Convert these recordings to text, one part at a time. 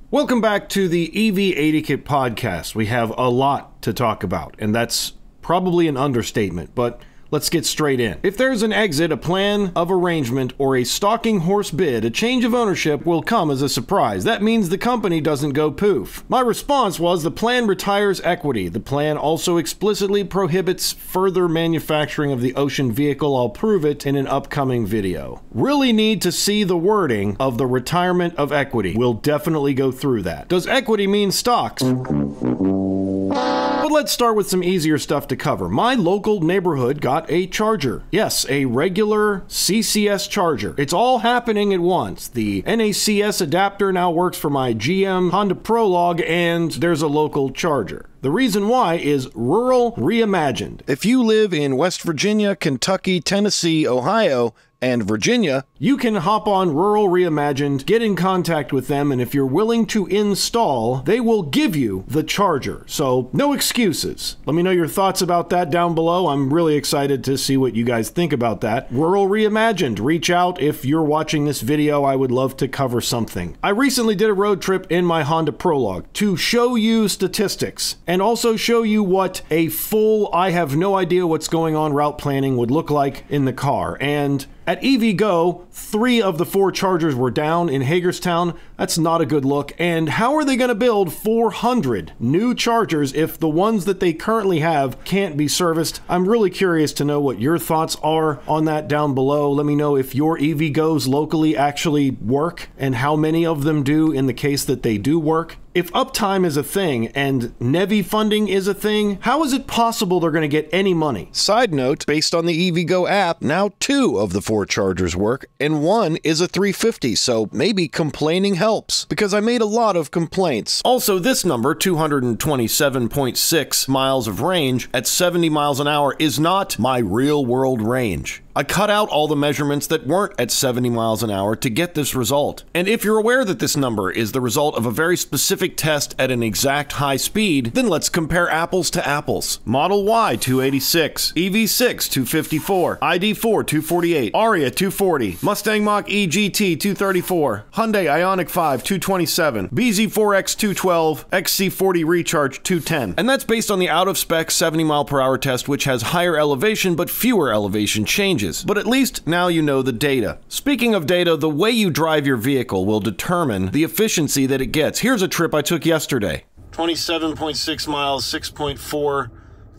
Welcome back to the EV80 Kit podcast. We have a lot to talk about, and that's probably an understatement, but let's get straight in. If there's an exit, a plan of arrangement, or a stalking horse bid, a change of ownership will come as a surprise. That means the company doesn't go poof. My response was the plan retires equity. The plan also explicitly prohibits further manufacturing of the Ocean vehicle. I'll prove it in an upcoming video. Really need to see the wording of the retirement of equity. We'll definitely go through that. Does equity mean stocks? But let's start with some easier stuff to cover. My local neighborhood got a charger. Yes, a regular CCS charger. It's all happening at once. The NACS adapter now works for my GM Honda Prologue, and there's a local charger. The reason why is Rural Reimagined. If you live in West Virginia, Kentucky, Tennessee, Ohio, and Virginia, you can hop on Rural Reimagined, get in contact with them, and if you're willing to install, they will give you the charger. So, no excuses. Let me know your thoughts about that down below. I'm really excited to see what you guys think about that. Rural Reimagined, reach out if you're watching this video. I would love to cover something. I recently did a road trip in my Honda Prologue to show you statistics and also show you what a full, I have no idea what's going on route planning would look like in the car. And at EVGo, 3 of the 4 chargers were down in Hagerstown. That's not a good look. And how are they going to build 400 new chargers if the ones that they currently have can't be serviced? I'm really curious to know what your thoughts are on that down below. Let me know if your EVGos locally actually work and how many of them do in the case that they do work. If uptime is a thing and NEVI funding is a thing, how is it possible they're going to get any money? Side note, based on the EVGo app, now 2 of the 4 chargers work and 1 is a 350, so maybe complaining helps, because I made a lot of complaints. Also, this number, 227.6 miles of range at 70 miles an hour, is not my real-world range. I cut out all the measurements that weren't at 70 miles an hour to get this result. And if you're aware that this number is the result of a very specific test at an exact high speed, then let's compare apples to apples. Model Y 286, EV6 254, ID4 248, Aria 240, Mustang Mach-E GT 234, Hyundai Ioniq 5 227, BZ4X 212, XC40 Recharge 210. And that's based on the out-of-spec 70 mile per hour test, which has higher elevation but fewer elevation changes. But at least now you know the data. Speaking of data, the way you drive your vehicle will determine the efficiency that it gets. Here's a trip I took yesterday. 27.6 miles, 6.4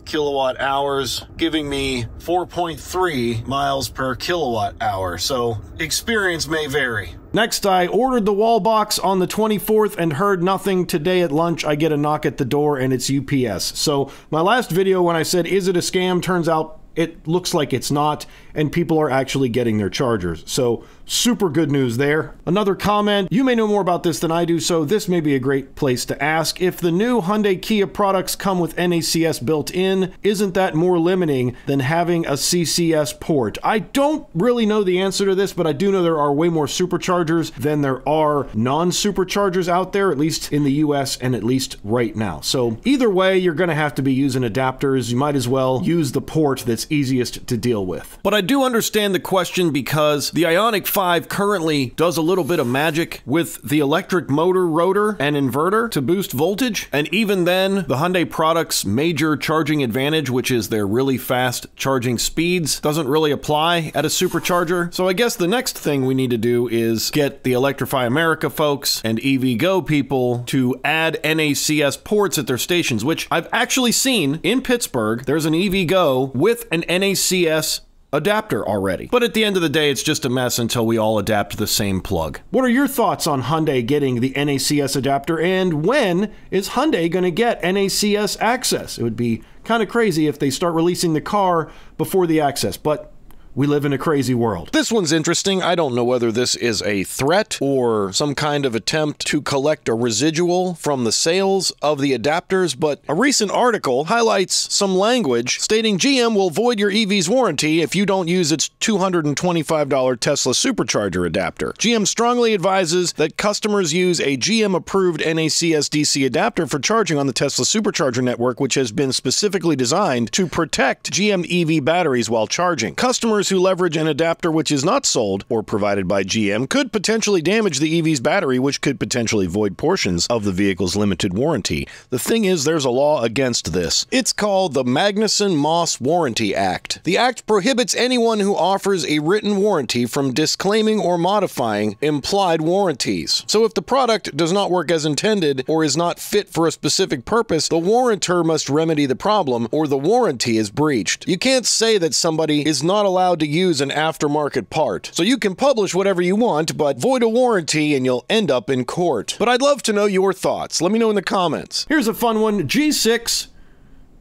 kilowatt hours, giving me 4.3 miles per kilowatt hour. So experience may vary. Next, I ordered the wall box on the 24th and heard nothing. Today at lunch, I get a knock at the door and it's UPS. So my last video when I said, is it a scam? Turns out it looks like it's not, and people are actually getting their chargers. So super good news there. Another comment, you may know more about this than I do, so this may be a great place to ask. If the new Hyundai Kia products come with NACS built in, isn't that more limiting than having a CCS port? I don't really know the answer to this, but I do know there are way more superchargers than there are non-superchargers out there, at least in the US and at least right now. So either way, you're gonna have to be using adapters. You might as well use the port that's easiest to deal with. But I do understand the question because the Ioniq 5 currently does a little bit of magic with the electric motor rotor and inverter to boost voltage, and even then, the Hyundai product's major charging advantage, which is their really fast charging speeds, doesn't really apply at a supercharger. So I guess the next thing we need to do is get the Electrify America folks and EVGo people to add NACS ports at their stations, which I've actually seen in Pittsburgh. There's an EVGo with an NACS adapter already. But at the end of the day, it's just a mess until we all adapt the same plug. What are your thoughts on Hyundai getting the NACS adapter, and when is Hyundai going to get NACS access? It would be kind of crazy if they start releasing the car before the access, but we live in a crazy world. This one's interesting. I don't know whether this is a threat or some kind of attempt to collect a residual from the sales of the adapters, but a recent article highlights some language stating GM will void your EV's warranty if you don't use its $225 Tesla Supercharger adapter. GM strongly advises that customers use a GM-approved NACS DC adapter for charging on the Tesla Supercharger network, which has been specifically designed to protect GM EV batteries while charging. Customers who leverage an adapter which is not sold or provided by GM could potentially damage the EV's battery, which could potentially void portions of the vehicle's limited warranty. The thing is, there's a law against this. It's called the Magnuson-Moss Warranty Act. The act prohibits anyone who offers a written warranty from disclaiming or modifying implied warranties. So if the product does not work as intended or is not fit for a specific purpose, the warrantor must remedy the problem or the warranty is breached. You can't say that somebody is not allowed to use an aftermarket part. So you can publish whatever you want, but void a warranty and you'll end up in court. But I'd love to know your thoughts. Let me know in the comments. Here's a fun one. G6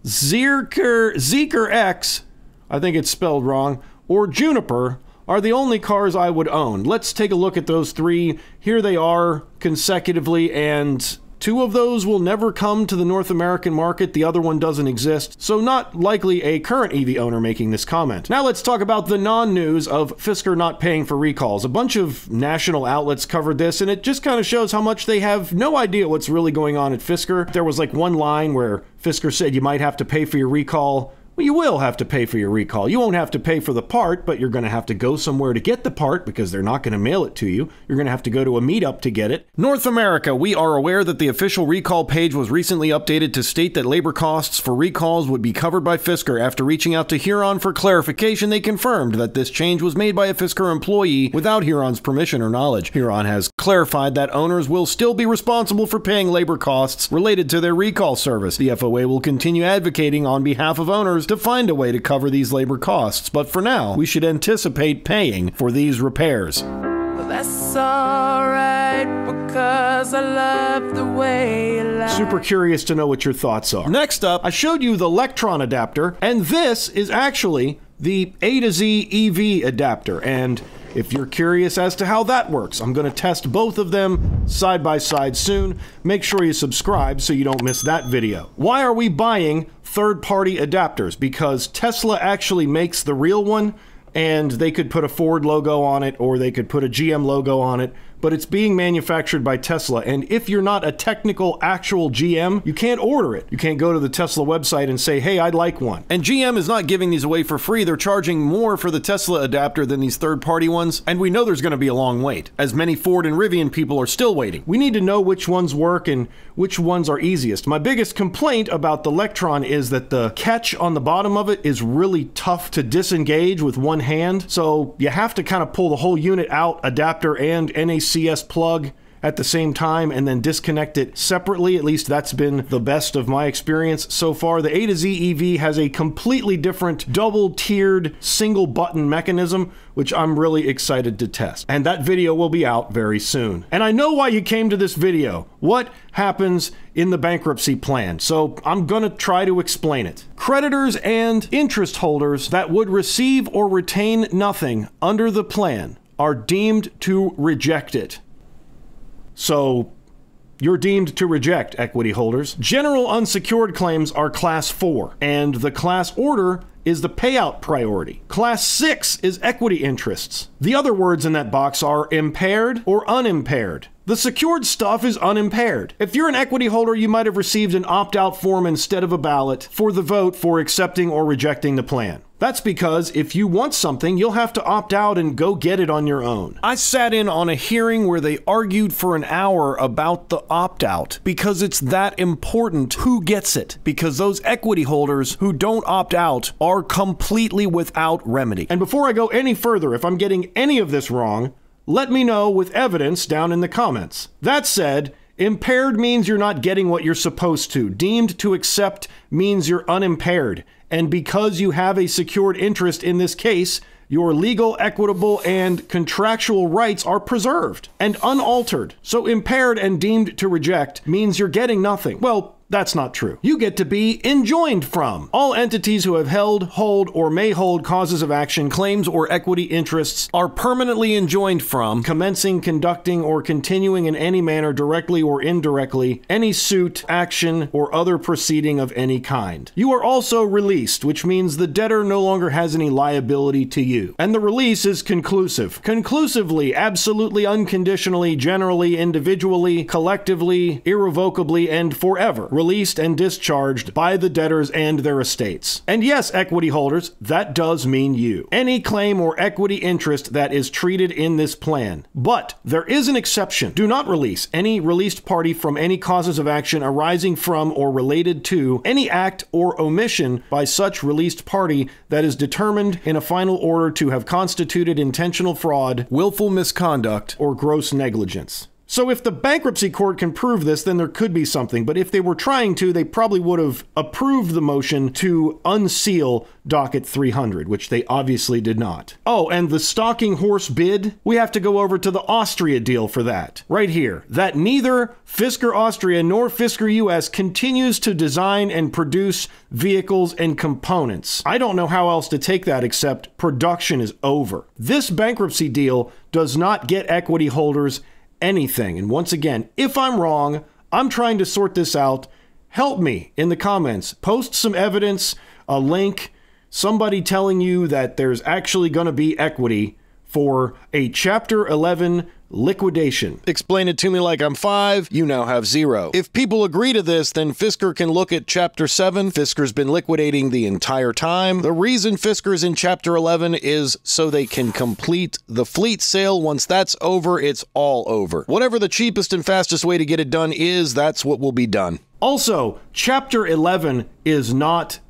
Zeekr X, I think it's spelled wrong, or Juniper are the only cars I would own. Let's take a look at those three. Here they are consecutively, and two of those will never come to the North American market. The other one doesn't exist, so not likely a current EV owner making this comment. Now let's talk about the non-news of Fisker not paying for recalls. A bunch of national outlets covered this, and it just kind of shows how much they have no idea what's really going on at Fisker. There was like one line where Fisker said you might have to pay for your recall. Well, you will have to pay for your recall. You won't have to pay for the part, but you're going to have to go somewhere to get the part because they're not going to mail it to you. You're going to have to go to a meetup to get it. North America, we are aware that the official recall page was recently updated to state that labor costs for recalls would be covered by Fisker. After reaching out to Huron for clarification, they confirmed that this change was made by a Fisker employee without Huron's permission or knowledge. Huron has clarified that owners will still be responsible for paying labor costs related to their recall service. The FOA will continue advocating on behalf of owners to find a way to cover these labor costs, but for now, we should anticipate paying for these repairs. Well, that's alright, because I love the way you lie. Super curious to know what your thoughts are. Next up, I showed you the Lectron adapter, and this is actually the A2Z EV adapter, and if you're curious as to how that works, I'm going to test both of them side by side soon. Make sure you subscribe so you don't miss that video. Why are we buying third-party adapters? Because Tesla actually makes the real one, and they could put a Ford logo on it, or they could put a GM logo on it, but it's being manufactured by Tesla, and if you're not a technical, actual GM, you can't order it. You can't go to the Tesla website and say, hey, I'd like one. And GM is not giving these away for free. They're charging more for the Tesla adapter than these third-party ones, and we know there's going to be a long wait, as many Ford and Rivian people are still waiting. We need to know which ones work and which ones are easiest. My biggest complaint about the Lectron is that the catch on the bottom of it is really tough to disengage with one hand, so you have to kind of pull the whole unit out, adapter and NACS plug at the same time, and then disconnect it separately. At least that's been the best of my experience so far. The A2Z EV has a completely different double-tiered single button mechanism, which I'm really excited to test. And that video will be out very soon. And I know why you came to this video. What happens in the bankruptcy plan? So I'm gonna try to explain it. Creditors and interest holders that would receive or retain nothing under the plan are deemed to reject it. So, you're deemed to reject, equity holders. General unsecured claims are Class 4, and the class order is the payout priority. Class 6 is equity interests. The other words in that box are impaired or unimpaired. The secured stuff is unimpaired. If you're an equity holder, you might have received an opt-out form instead of a ballot for the vote for accepting or rejecting the plan. That's because if you want something, you'll have to opt out and go get it on your own. I sat in on a hearing where they argued for an hour about the opt-out because it's that important who gets it. Because those equity holders who don't opt out are completely without remedy. And before I go any further, if I'm getting any of this wrong, let me know with evidence down in the comments. That said, impaired means you're not getting what you're supposed to. Deemed to accept means you're unimpaired. And because you have a secured interest in this case, your legal, equitable, and contractual rights are preserved and unaltered. So impaired and deemed to reject means you're getting nothing. Well, that's not true. You get to be enjoined from. All entities who have held, hold, or may hold causes of action, claims, or equity interests are permanently enjoined from commencing, conducting, or continuing in any manner, directly or indirectly, any suit, action, or other proceeding of any kind. You are also released, which means the debtor no longer has any liability to you. And the release is conclusive. Conclusively, absolutely, unconditionally, generally, individually, collectively, irrevocably, and forever. released and discharged by the debtors and their estates. And yes, equity holders, that does mean you. Any claim or equity interest that is treated in this plan. But there is an exception. Do not release any released party from any causes of action arising from or related to any act or omission by such released party that is determined in a final order to have constituted intentional fraud, willful misconduct, or gross negligence. So if the bankruptcy court can prove this, then there could be something. But if they were trying to, they probably would have approved the motion to unseal docket 300, which they obviously did not. Oh, and the stalking horse bid, we have to go over to the Austria deal for that. Right here, that neither Fisker Austria nor Fisker US continues to design and produce vehicles and components. I don't know how else to take that except production is over. This bankruptcy deal does not get equity holders anything. And once again, if I'm wrong, I'm trying to sort this out. Help me in the comments. Post some evidence, a link, somebody telling you that there's actually going to be equity for a Chapter 11 liquidation. Explain it to me like I'm 5, you now have 0. If people agree to this, then Fisker can look at Chapter 7. Fisker's been liquidating the entire time. The reason Fisker's in Chapter 11 is so they can complete the fleet sale. Once that's over, it's all over. Whatever the cheapest and fastest way to get it done is, that's what will be done. Also, Chapter 11 is not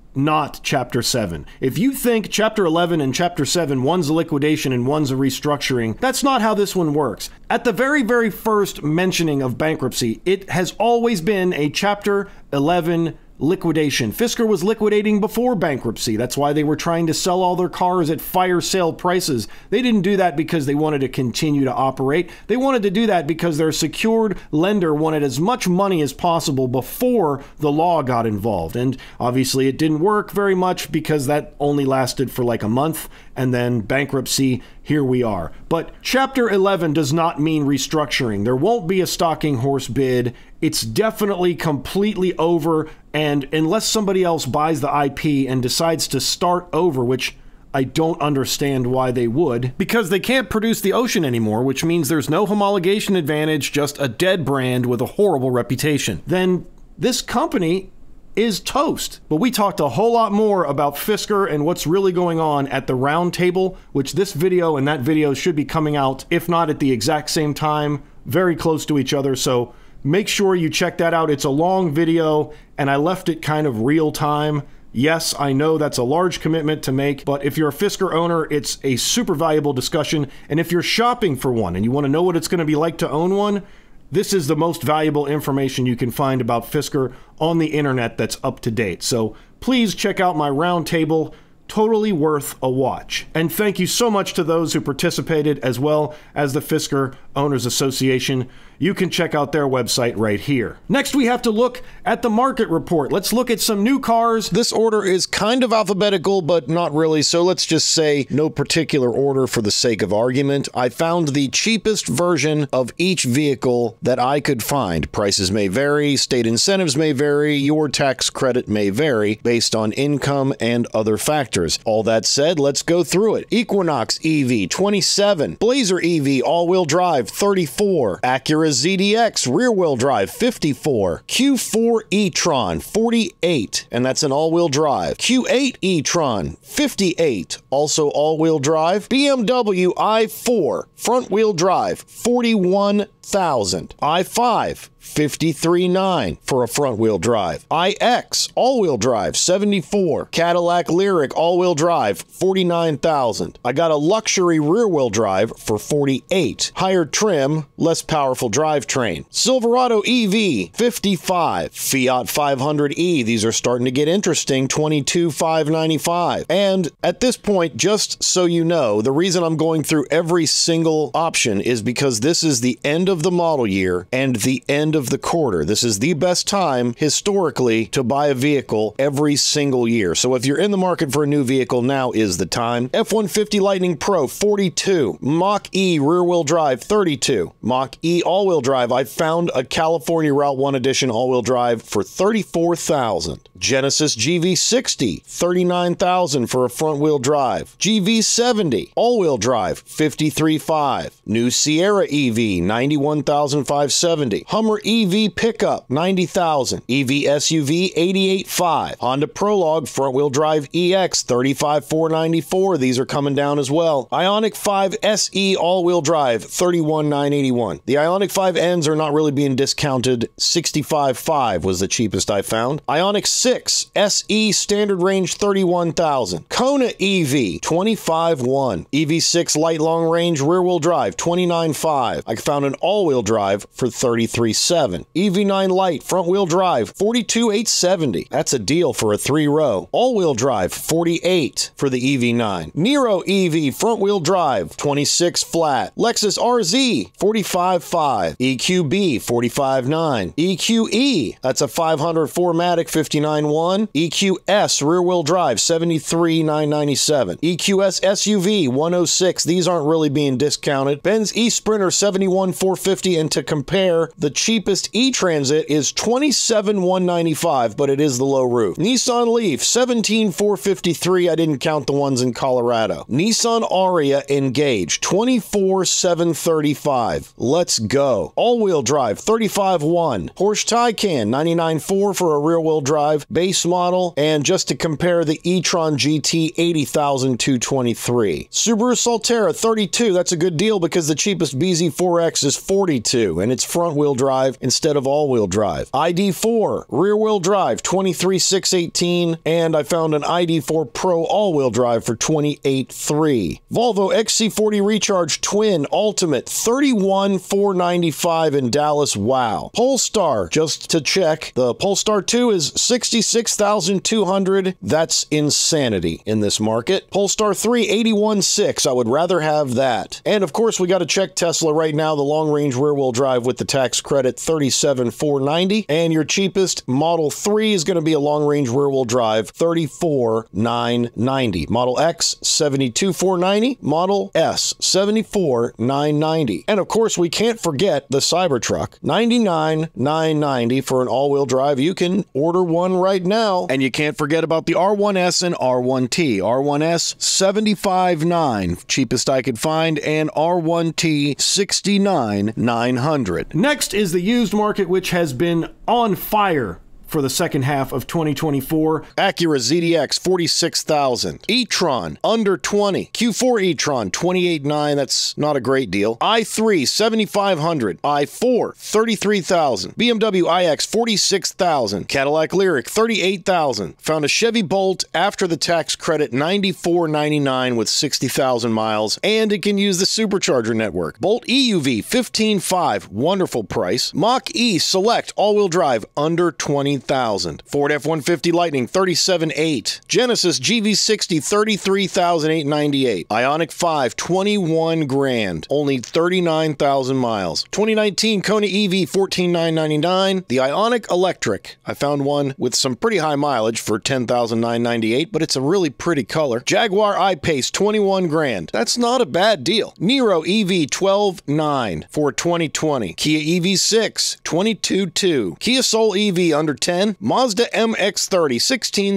Chapter 7. If you think Chapter 11 and Chapter 7, one's a liquidation and one's a restructuring, that's not how this one works. At the very, very first mentioning of bankruptcy, it has always been a Chapter 11 liquidation. Fisker was liquidating before bankruptcy. That's why they were trying to sell all their cars at fire sale prices. They didn't do that because they wanted to continue to operate. They wanted to do that because their secured lender wanted as much money as possible before the law got involved. And obviously it didn't work very much because that only lasted for like a month, and then bankruptcy, here we are. But Chapter 11 does not mean restructuring. There won't be a stalking horse bid. It's definitely completely over, and unless somebody else buys the IP and decides to start over, which I don't understand why they would, because they can't produce the Ocean anymore, which means there's no homologation advantage, just a dead brand with a horrible reputation, then this company is toast. But we talked a whole lot more about Fisker and what's really going on at the round table, which this video and that video should be coming out, if not at the exact same time, very close to each other. So make sure you check that out. It's a long video and I left it kind of real time. Yes, I know that's a large commitment to make, but if you're a Fisker owner, it's a super valuable discussion. And if you're shopping for one and you want to know what it's going to be like to own one, this is the most valuable information you can find about Fisker on the internet that's up to date. So please check out my roundtable. Totally worth a watch. And thank you so much to those who participated, as well as the Fisker Owners Association. You can check out their website right here. Next, we have to look at the market report. Let's look at some new cars. This order is kind of alphabetical, but not really, so let's just say no particular order for the sake of argument. I found the cheapest version of each vehicle that I could find. Prices may vary, state incentives may vary, your tax credit may vary based on income and other factors. All that said, let's go through it. Equinox EV, 27. Blazer EV, all-wheel drive, 34. Acura ZDX rear-wheel drive, 54. Q4 e-tron, 48, and that's an all-wheel drive. Q8 e-tron, 58, also all-wheel drive. BMW i4 front-wheel drive, 41,000. i5 53,900 for a front-wheel drive. iX all-wheel drive, 74. Cadillac Lyriq all-wheel drive, 49,000. I got a luxury rear-wheel drive for 48. Higher trim, less powerful drivetrain. Silverado EV, 55. Fiat 500e, these are starting to get interesting, 22,595. And at this point, just so you know, the reason I'm going through every single option is because this is the end of the model year and the end of the quarter. This is the best time historically to buy a vehicle every single year. So if you're in the market for a new vehicle, now is the time. F-150 Lightning Pro, 42. Mach-E rear-wheel drive, 32. Mach-E all-wheel drive, I found a California Route 1 Edition all-wheel drive for 34,000. Genesis GV60, 39,000 for a front-wheel drive. GV70 all-wheel drive, 53,500. New Sierra EV, $81,570. Hummer EV pickup, $90,000. EV SUV, $88,500. Honda Prologue front-wheel drive EX, $35,494. These are coming down as well. Ioniq 5 SE all-wheel drive, $31,981. The Ioniq 5Ns are not really being discounted. $65,500 was the cheapest I found. Ioniq 6 SE standard range, $31,000. Kona EV, $25,100. EV6 light long range rear-wheel drive, $29,500. I found an all-wheel drive for $33,700. EV9 light front-wheel drive, $42,870. That's a deal for a 3-row. All-wheel drive, $48,000 for the EV9. Nero EV front-wheel drive, $26,000 flat. Lexus RZ, $45,500. EQB, $45,900. EQE, that's a 500 4MATIC, $59,100. EQS rear-wheel drive, $73,997. EQS SUV, $106,000. These aren't really being discounted. Benz eSprinter, $71,450. And to compare, the cheapest E-Transit is $27,195, but it is the low roof. Nissan Leaf, $17,453. I didn't count the ones in Colorado. Nissan Aria Engage, $24,735. Let's go. All-wheel drive, $35,100. Porsche Taycan, $99,400 for a rear-wheel drive base model. And just to compare, the e-tron GT, $80,223. Subaru Solterra, $32,000. That's a good deal because the cheapest BZ4X is $42,000, and it's front-wheel drive instead of all-wheel drive. ID4 rear-wheel drive, $23,618, and I found an ID4 Pro all-wheel drive for $28,300. Volvo XC40 Recharge Twin Ultimate, $31,495 in Dallas. Wow. Polestar, just to check, the Polestar 2 is $66,200. That's insanity in this market. Polestar 3, $81,600. I would rather have that. And of course, we got to check Tesla right now. The long-range rear-wheel drive with the tax credit, $37,490. And your cheapest Model 3 is going to be a long-range rear-wheel drive, $34,990. Model X, $72,490. Model S, $74,990. And of course, we can't forget the Cybertruck, $99,990 for an all-wheel drive. You can order one right now. And you can't forget about the R1S and R1T. R1S, $75,900, cheapest I could find, and R1T, $69,900. Next is the used market, which has been on fire for the second half of 2024. Acura ZDX, $46,000. e-tron, under $20,000. Q4 e-tron, $28,900. That's not a great deal. i3, $7,500. i4, $33,000. BMW iX, $46,000. Cadillac Lyriq, $38,000. Found a Chevy Bolt after the tax credit, $94,999 with 60,000 miles, and it can use the Supercharger network. Bolt EUV, $15,500. Wonderful price. Mach-E Select all-wheel drive, under $20,000. Ford F-150 Lightning, $37,800. Genesis GV60, $33,898. Ioniq 5, $21,000. Only 39,000 miles. 2019 Kona EV, $14,999. The Ioniq Electric. I found one with some pretty high mileage for $10,998, but it's a really pretty color. Jaguar I-Pace, $21,000. That's not a bad deal. Nero EV, $12,900 for 2020. Kia EV6, $22,200. Kia Soul EV, under $10,000. Mazda MX-30,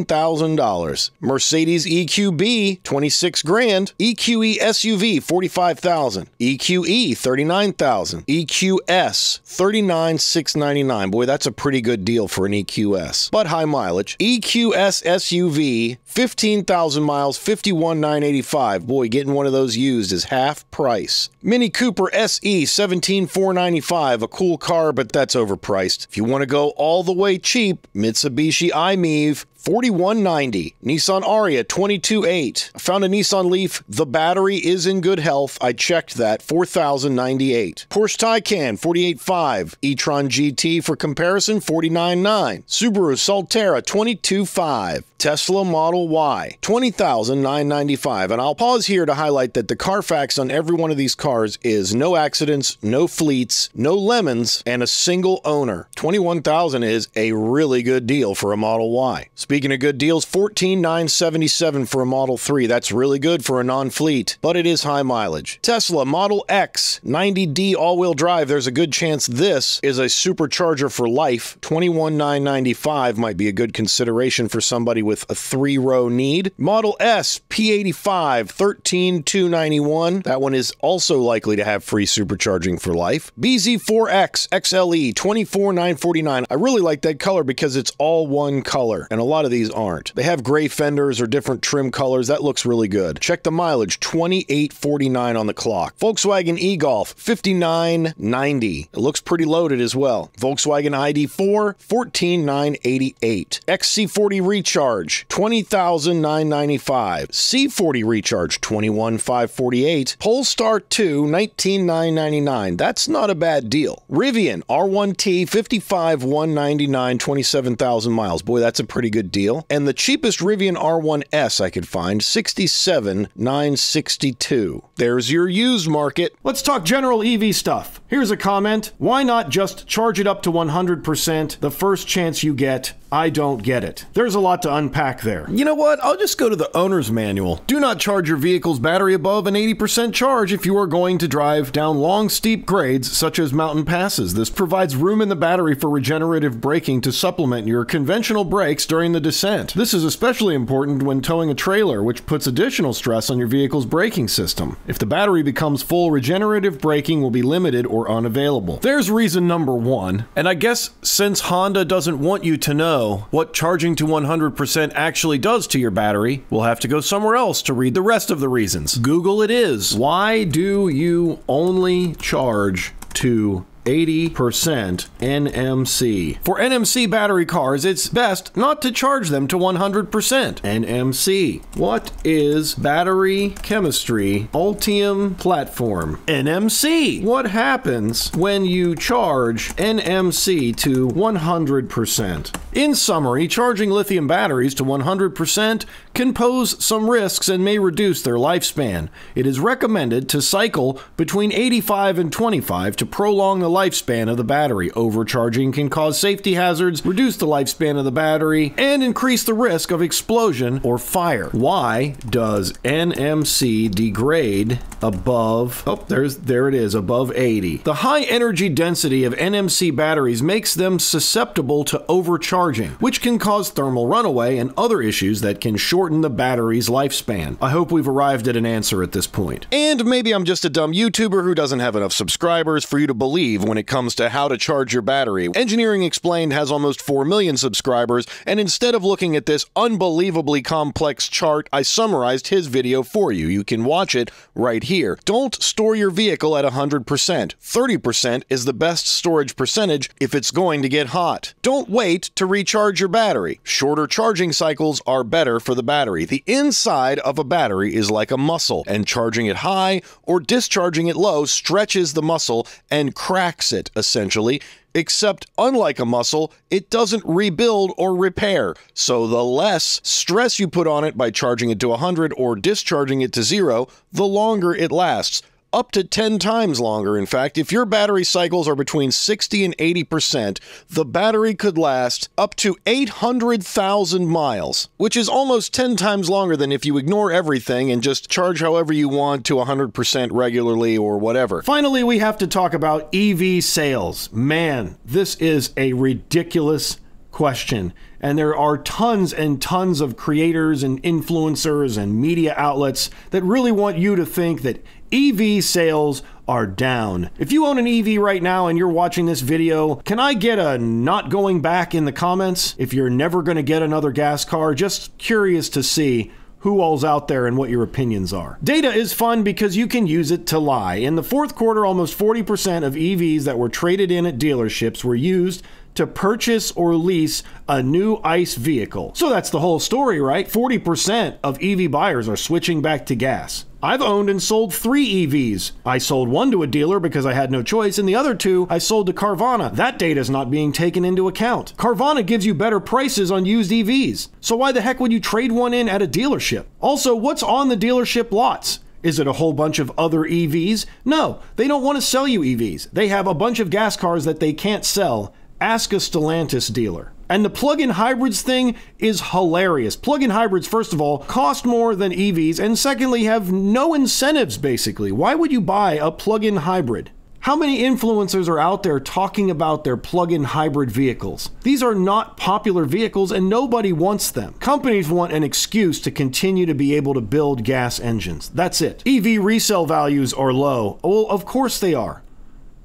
$16,000. Mercedes EQB, $26,000. EQE SUV, $45,000. EQE, $39,000. EQS, $39,699. Boy, that's a pretty good deal for an EQS, but high mileage. EQS SUV, 15,000 miles, $51,985. Boy, getting one of those used is half price. Mini Cooper SE, $17,495. A cool car, but that's overpriced. If you want to go all the way cheap, Mitsubishi i-MiEV, $41,990. Nissan Aria, $22,800. I found a Nissan Leaf. The battery is in good health. I checked that. $4,098. Porsche Taycan, $48,500. e-tron GT, for comparison, $49,900. Subaru Solterra, $22,500. Tesla Model Y, $20,995. And I'll pause here to highlight that the Carfax on every one of these cars is no accidents, no fleets, no lemons, and a single owner. $21,000 is a really good deal for a Model Y. Speaking of good deals, $14,977 for a Model 3. That's really good for a non-fleet, but it is high mileage. Tesla Model X 90D all-wheel drive. There's a good chance this is a supercharger for life. $21,995 might be a good consideration for somebody with a 3-row need. Model S P85 $13,291. That one is also likely to have free supercharging for life. BZ4X XLE $24,949. I really like that color because it's all one color, and a lot of these aren't. They have gray fenders or different trim colors. That looks really good. Check the mileage, 2849 on the clock. Volkswagen e-Golf, 5990. It looks pretty loaded as well. Volkswagen ID4, 14,988. XC40 Recharge, 20,995. C40 Recharge, 21,548. Polestar 2, 19,999. That's not a bad deal. Rivian R1T, 55,199, 27,000 miles. Boy, that's a pretty good deal. And the cheapest Rivian R1S I could find, 67,962. There's your used market. Let's talk general EV stuff. Here's a comment. Why not just charge it up to 100% the first chance you get? I don't get it. There's a lot to unpack there. You know what? I'll just go to the owner's manual. Do not charge your vehicle's battery above an 80% charge if you are going to drive down long, steep grades such as mountain passes. This provides room in the battery for regenerative braking to supplement your conventional brakes during the descent. This is especially important when towing a trailer, which puts additional stress on your vehicle's braking system. If the battery becomes full, regenerative braking will be limited or unavailable. There's reason number one, and I guess since Honda doesn't want you to know what charging to 100% actually does to your battery, we'll have to go somewhere else to read the rest of the reasons. Google it is. Why do you only charge to 80% NMC? For NMC battery cars, it's best not to charge them to 100%. NMC. What is battery chemistry Ultium platform? NMC. What happens when you charge NMC to 100%? In summary, charging lithium batteries to 100% can pose some risks and may reduce their lifespan. It is recommended to cycle between 85 and 25 to prolong the lifespan of the battery. Overcharging can cause safety hazards, reduce the lifespan of the battery, and increase the risk of explosion or fire. Why does NMC degrade above, there it is, above 80? The high energy density of NMC batteries makes them susceptible to overcharging, which can cause thermal runaway and other issues that can shorten the battery's lifespan. I hope we've arrived at an answer at this point. And maybe I'm just a dumb YouTuber who doesn't have enough subscribers for you to believe when it comes to how to charge your battery. Engineering Explained has almost 4 million subscribers, and instead of looking at this unbelievably complex chart, I summarized his video for you. You can watch it right here. Don't store your vehicle at 100%. 30% is the best storage percentage if it's going to get hot. Don't wait to recharge your battery. Shorter charging cycles are better for the battery. The inside of a battery is like a muscle, and charging it high or discharging it low stretches the muscle and cracks it, essentially. Except, unlike a muscle, it doesn't rebuild or repair. So the less stress you put on it by charging it to 100 or discharging it to 0, the longer it lasts. Up to 10 times longer, in fact. If your battery cycles are between 60 and 80%, the battery could last up to 800,000 miles, which is almost 10 times longer than if you ignore everything and just charge however you want to 100% regularly or whatever. Finally, we have to talk about EV sales. Man, this is a ridiculous question. And there are tons and tons of creators and influencers and media outlets that really want you to think that EV sales are down. If you own an EV right now and you're watching this video, can I get a not going back in the comments? If you're never going to get another gas car, just curious to see who all's out there and what your opinions are. Data is fun because you can use it to lie. In the fourth quarter, almost 40% of EVs that were traded in at dealerships were used to purchase or lease a new ICE vehicle. So that's the whole story, right? 40% of EV buyers are switching back to gas. I've owned and sold 3 EVs. I sold one to a dealer because I had no choice, and the other 2 I sold to Carvana. That data is not being taken into account. Carvana gives you better prices on used EVs. So why the heck would you trade one in at a dealership? Also, what's on the dealership lots? Is it a whole bunch of other EVs? No, they don't want to sell you EVs. They have a bunch of gas cars that they can't sell. Ask a Stellantis dealer. And the plug-in hybrids thing is hilarious. Plug-in hybrids, first of all, cost more than EVs, and secondly, have no incentives, basically. Why would you buy a plug-in hybrid? How many influencers are out there talking about their plug-in hybrid vehicles? These are not popular vehicles and nobody wants them. Companies want an excuse to continue to be able to build gas engines. That's it. EV resale values are low. Well, of course they are.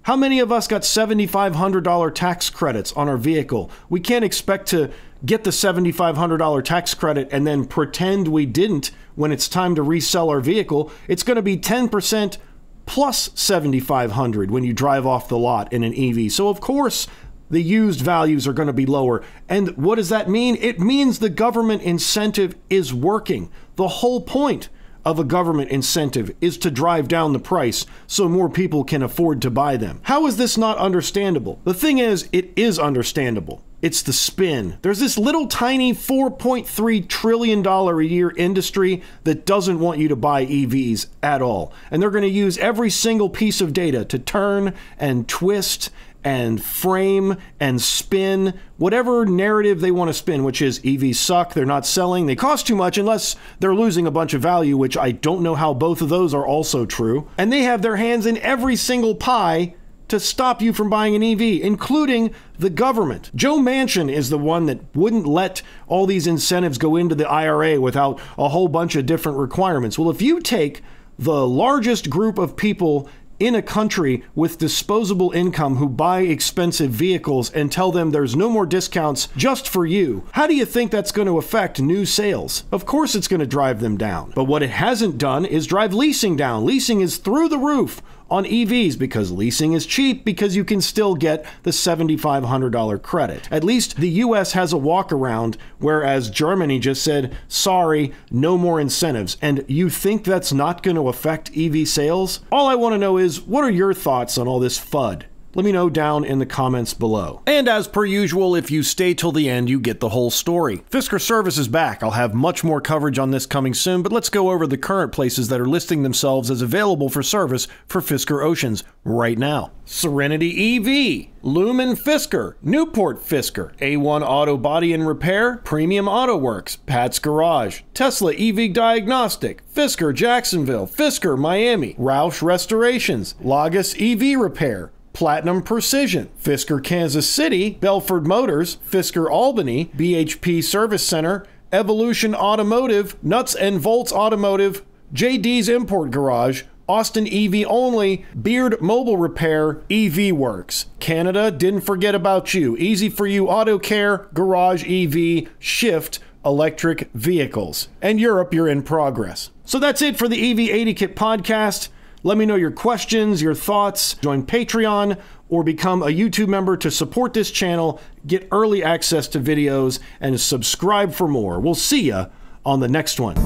How many of us got $7,500 tax credits on our vehicle? We can't expect to get the $7,500 tax credit and then pretend we didn't when it's time to resell our vehicle. It's going to be 10% plus $7,500 when you drive off the lot in an EV. So of course, the used values are going to be lower. And what does that mean? It means the government incentive is working. The whole point of a government incentive is to drive down the price so more people can afford to buy them. How is this not understandable? The thing is, it is understandable. It's the spin. There's this little tiny $4.3 trillion a year industry that doesn't want you to buy EVs at all. And they're going to use every single piece of data to turn and twist and frame and spin whatever narrative they want to spin, which is EVs suck, they're not selling, they cost too much unless they're losing a bunch of value, which I don't know how both of those are also true. And they have their hands in every single pie to stop you from buying an EV, including the government. Joe Manchin is the one that wouldn't let all these incentives go into the IRA without a whole bunch of different requirements. Well, if you take the largest group of people in a country with disposable income who buy expensive vehicles and tell them there's no more discounts just for you, how do you think that's going to affect new sales? Of course it's going to drive them down. But what it hasn't done is drive leasing down. Leasing is through the roof on EVs because leasing is cheap because you can still get the $7,500 credit. At least the US has a walkaround, whereas Germany just said, sorry, no more incentives. And you think that's not going to affect EV sales? All I want to know is, what are your thoughts on all this FUD? Let me know down in the comments below. And as per usual, if you stay till the end, you get the whole story. Fisker service is back. I'll have much more coverage on this coming soon, but let's go over the current places that are listing themselves as available for service for Fisker Oceans right now. Serenity EV, Lumen Fisker, Newport Fisker, A1 Auto Body and Repair, Premium Auto Works, Pat's Garage, Tesla EV Diagnostic, Fisker Jacksonville, Fisker Miami, Roush Restorations, Lagos EV Repair, Platinum Precision, Fisker Kansas City, Belford Motors, Fisker Albany, BHP Service Center, Evolution Automotive, Nuts and Volts Automotive, JD's Import Garage, Austin EV Only, Beard Mobile Repair, EV Works. Canada, didn't forget about you. Easy for You Auto Care, Garage EV, Shift, Electric Vehicles. And Europe, you're in progress. So that's it for the EV80 Kit podcast. Let me know your questions, your thoughts. Join Patreon or become a YouTube member to support this channel, get early access to videos, and subscribe for more. We'll see ya on the next one.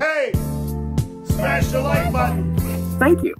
Hey, smash the like button. Thank you.